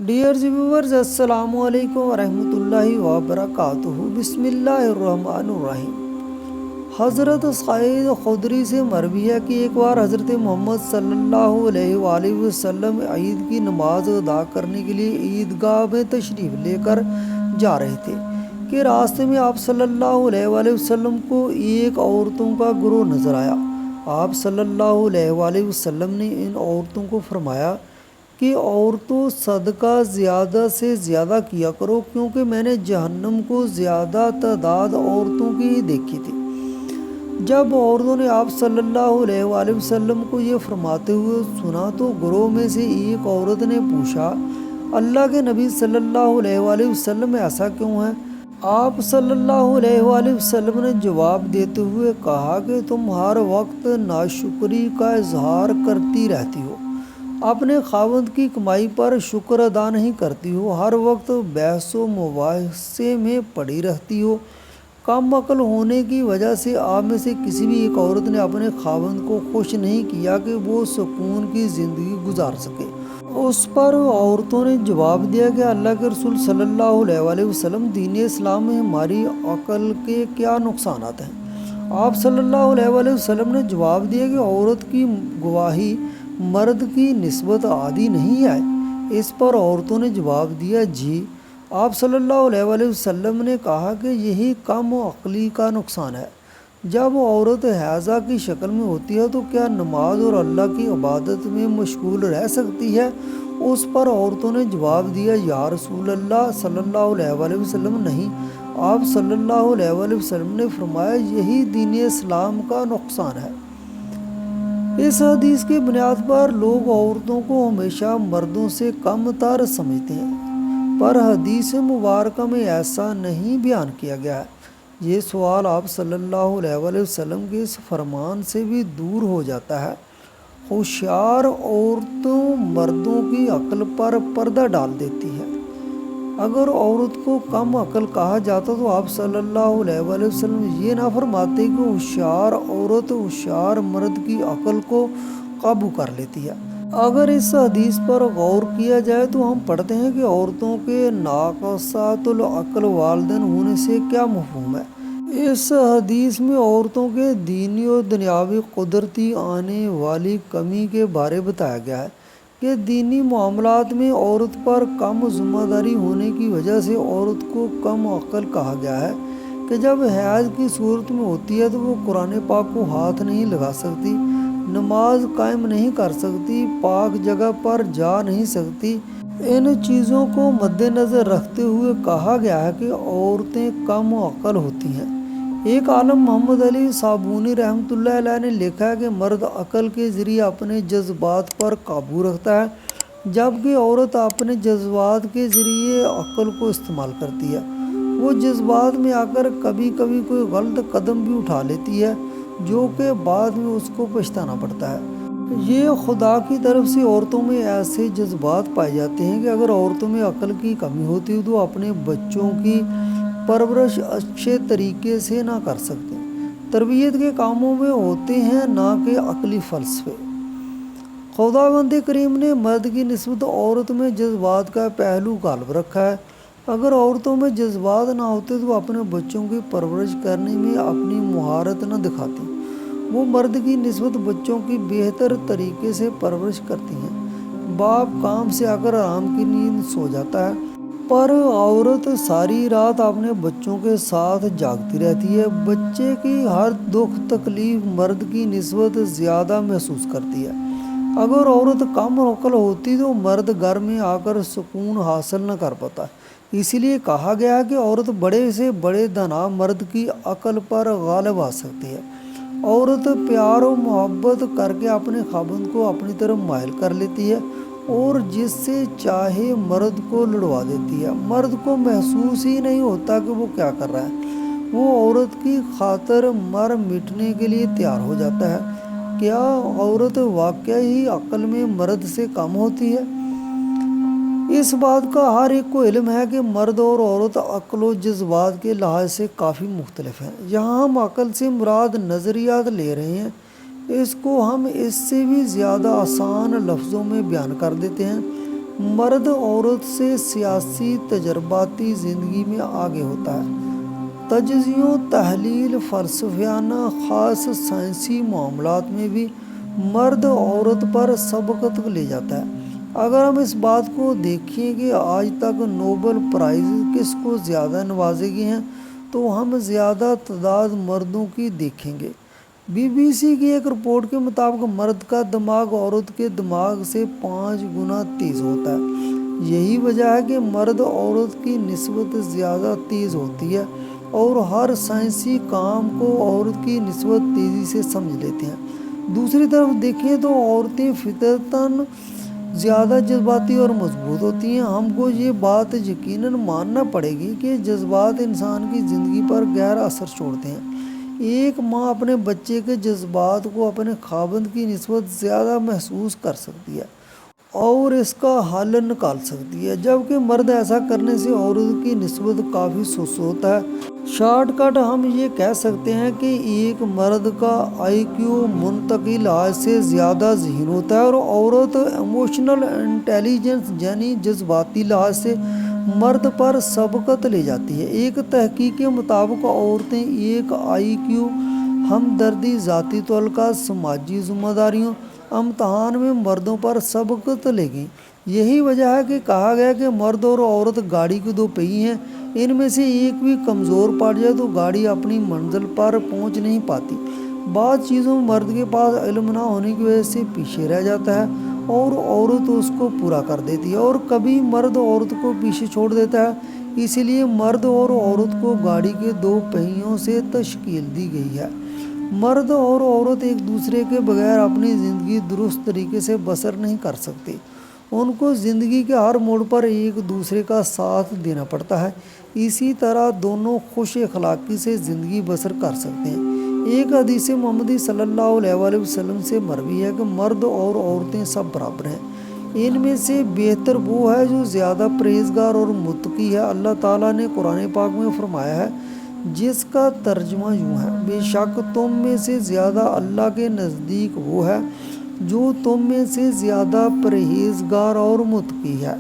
Dear viewers, Assalamu alaikum wa rahmatullahi wa barakatuhu. बिस्मिल्लाहिर्रहमानिर्रहीम। हज़रत सईद खुदरी से मरवी है कि एक बार हज़रत मोहम्मद सल्लल्लाहु अलैहि वसल्लम ईद की नमाज अदा करने के लिए ईदगाह में तशरीफ़ लेकर जा रहे थे कि रास्ते में आप सल्लल्लाहु अलैहि वसल्लम को एक औरतों का गिरोह नज़र आया। आप सल्लल्लाहु अलैहि वसल्लम ने इन औरतों को फरमाया कि औरतों सदका ज़्यादा से ज़्यादा किया करो, क्योंकि मैंने जहन्नम को ज़्यादा तादाद औरतों की ही देखी थी। जब औरतों ने आप सल्लल्लाहु अलैहि वसल्लम को ये फरमाते हुए सुना तो गिरोह में से एक औरत ने पूछा, अल्लाह के नबी सल्लल्लाहु अलैहि वसल्लम ऐसा क्यों है? आप सल्लल्लाहु अलैहि वसल्लम ने जवाब देते हुए कहा कि तुम हर वक्त नाशुक्री का इजहार करती रहती हो, अपने खावंद की कमाई पर शुक्र अदा नहीं करती हो, हर वक्त बहसो मुबाहसे में पड़ी रहती हो। कम अकल होने की वजह से आप में से किसी भी एक औरत ने अपने खावंद को खुश नहीं किया कि वो सुकून की ज़िंदगी गुजार सके। उस पर औरतों ने जवाब दिया कि अल्लाह के रसूल सल्लल्लाहु अलैहि वसल्लम, दीन इस्लाम में हमारी अकल के क्या नुकसानात हैं? आप सल्लल्लाहु अलैहि वसल्लम ने जवाब दिया कि औरत की गवाही मर्द की निस्बत आदि नहीं है। इस पर औरतों ने जवाब दिया, जी। आप सल्लल्लाहु अलैहि वसल्लम ने कहा कि यही कम अक्ली का नुकसान है। जब औरत हैज़ा की शक्ल में होती है तो क्या नमाज और अल्लाह की इबादत में मशगूल रह सकती है? उस पर औरतों ने जवाब दिया, या रसूल अल्लाह सल्लल्लाहु अलैहि वसल्लम, नहीं। आप सल्लल्लाहु अलैहि वसल्लम ने फरमाया, यही दीन इस्लाम का नुकसान है। इस हदीस की बुनियाद पर लोग औरतों को हमेशा मर्दों से कम तर समझते हैं, पर हदीस मुबारक में ऐसा नहीं बयान किया गया है। ये सवाल आप सल्लल्लाहु अलैहि वसल्लम के इस फरमान से भी दूर हो जाता है। होशियार औरतों मर्दों की अक्ल पर पर्दा डाल देती है। अगर औरत को कम अकल कहा जाता तो आप सल्लल्लाहु अलैहि वसल्लम ये ना फरमाते कि होशियार औरत होशियार मर्द की अकल को काबू कर लेती है। अगर इस हदीस पर गौर किया जाए तो हम पढ़ते हैं कि औरतों के नाक़सातुल अक्ल वालिदैन होने से क्या मफ़हूम है। इस हदीस में औरतों के दीनी और दुनियावी कुदरती आने वाली कमी के बारे बताया गया है कि दीनी मामलात में औरत पर कम ज़िम्मेदारी होने की वजह से औरत को कम अक्ल कहा गया है कि जब हैज़ की सूरत में होती है तो वो कुरान पाक को हाथ नहीं लगा सकती, नमाज कायम नहीं कर सकती, पाक जगह पर जा नहीं सकती। इन चीज़ों को मद्देनज़र रखते हुए कहा गया है कि औरतें कम अक्ल होती हैं। एक आलम मोहम्मद अली साबूनी रहमतुल्लाह अलैह ने लिखा है कि मर्द अकल के ज़रिए अपने जज्बात पर काबू रखता है, जबकि औरत अपने जज्बात के ज़रिए अकल को इस्तेमाल करती है। वो जज्बात में आकर कभी कभी कोई गलत कदम भी उठा लेती है, जो कि बाद में उसको पछताना पड़ता है। ये खुदा की तरफ से औरतों में ऐसे जज्बात पाए जाते हैं कि अगर औरतों में अकल की कमी होती तो अपने बच्चों की परवरिश अच्छे तरीके से ना कर सकते, तरबियत के कामों में होते हैं, ना कि अकली फ़लसफ़े। खुदावंद करीम ने मर्द की निस्बत औरत में जज्बात का पहलू गालिब रखा है। अगर औरतों में जज्बात ना होते तो अपने बच्चों की परवरिश करने में अपनी महारत न दिखाती। वो मर्द की निस्बत बच्चों की बेहतर तरीके से परवरिश करती हैं। बाप काम से आकर आराम की नींद सो जाता है, पर औरत सारी रात अपने बच्चों के साथ जागती रहती है। बच्चे की हर दुख तकलीफ मर्द की निस्बत ज़्यादा महसूस करती है। अगर औरत कम अक्ल होती तो मर्द घर में आकर सुकून हासिल न कर पाता। इसीलिए कहा गया है कि औरत बड़े से बड़े दाना मर्द की अक्ल पर गालिब आ सकती है। औरत प्यार और मोहब्बत करके अपने खाबंद को अपनी तरफ माइल कर लेती है और जिससे चाहे मर्द को लड़वा देती है। मर्द को महसूस ही नहीं होता कि वो क्या कर रहा है। वो औरत की खातिर मर मिटने के लिए तैयार हो जाता है। क्या औरत वाकई ही अक्ल में मर्द से कम होती है? इस बात का हर एक को इल्म है कि मर्द और औरत अक्ल और जज्बात के लिहाज से काफ़ी मुख्तलिफ हैं। यहाँ हम अक्ल से मुराद नज़रियात ले रहे हैं, इसको हम इससे भी ज़्यादा आसान लफ्ज़ों में बयान कर देते हैं। مرد عورت سے سیاسی تجرباتی زندگی میں آگے ہوتا ہے، تجزیہ و تحلیل، فلسفیانہ خاص سائنسی معاملات میں بھی مرد عورت پر سبقت لے جاتا ہے۔ اگر ہم اس بات کو دیکھیں کہ آج تک نوبل پرائز کس کو زیادہ نوازے گئے ہیں تو ہم زیادہ تعداد مردوں کی دیکھیں گے۔ بی بی سی کی ایک رپورٹ کے مطابق مرد کا دماغ عورت کے دماغ سے 5 گنا تیز ہوتا ہے۔ یہی وجہ ہے کہ مرد عورت کی نسبت زیادہ تیز ہوتی ہے اور ہر سائنسی کام کو عورت کی نسبت تیزی سے سمجھ لیتے ہیں۔ دوسری طرف دیکھیں تو عورتیں فطرتاً زیادہ جذباتی اور مضبوط ہوتی ہیں۔ ہم کو یہ بات یقیناً ماننا پڑے گی کہ جذبات انسان کی زندگی پر گہرا اثر چھوڑتے ہیں۔ ایک ماں اپنے بچے کے جذبات کو اپنے خاوند کی نسبت زیادہ محسوس کر سکتی ہے اور اس کا حل نکال سکتی ہے، جبکہ مرد ایسا کرنے سے عورت کی نسبت کافی سست ہوتا ہے۔ شارٹ کٹ ہم یہ کہہ سکتے ہیں کہ ایک مرد کا آئی کیو منطقی لحاظ سے زیادہ ذہین ہوتا ہے اور عورت ایموشنل انٹیلیجنس یعنی جذباتی لحاظ سے مرد پر سبقت لے جاتی ہے۔ ایک تحقیق کے مطابق عورتیں ایک آئی کیو، ہمدردی، ذاتی تعلقات، سماجی ذمہ داریوں امتحان میں مردوں پر سبقت لے گئیں۔ یہی وجہ ہے کہ کہا گیا کہ مرد اور عورت گاڑی کے 2 پہیے ہیں، ان میں سے ایک بھی کمزور پڑ جائے تو گاڑی اپنی منزل پر پہنچ نہیں پاتی۔ بعض چیزوں میں مرد کے پاس علم نہ ہونے کی وجہ سے پیچھے رہ جاتا ہے اور عورت اس کو پورا کر دیتی ہے، اور کبھی مرد عورت کو پیچھے چھوڑ دیتا ہے۔ اسی لیے مرد اور عورت کو گاڑی کے 2 پہیوں سے تشکیل دی گئی ہے۔ مرد اور عورت ایک دوسرے کے بغیر اپنی زندگی درست طریقے سے بسر نہیں کر سکتے۔ ان کو زندگی کے ہر موڑ پر ایک دوسرے کا ساتھ دینا پڑتا ہے، اسی طرح دونوں خوش اخلاقی سے زندگی بسر کر سکتے ہیں۔ ایک حدیث محمدی صلی اللہ علیہ وآلہ وسلم سے مروی ہے کہ مرد اور عورتیں سب برابر ہیں، ان میں سے بہتر وہ ہے جو زیادہ پرہیزگار اور متقی ہے۔ اللہ تعالیٰ نے قرآن پاک میں فرمایا ہے، جس کا ترجمہ یوں ہے، بے شک تم میں سے زیادہ اللہ کے نزدیک وہ ہے جو تم میں سے زیادہ پرہیزگار اور متقی ہے۔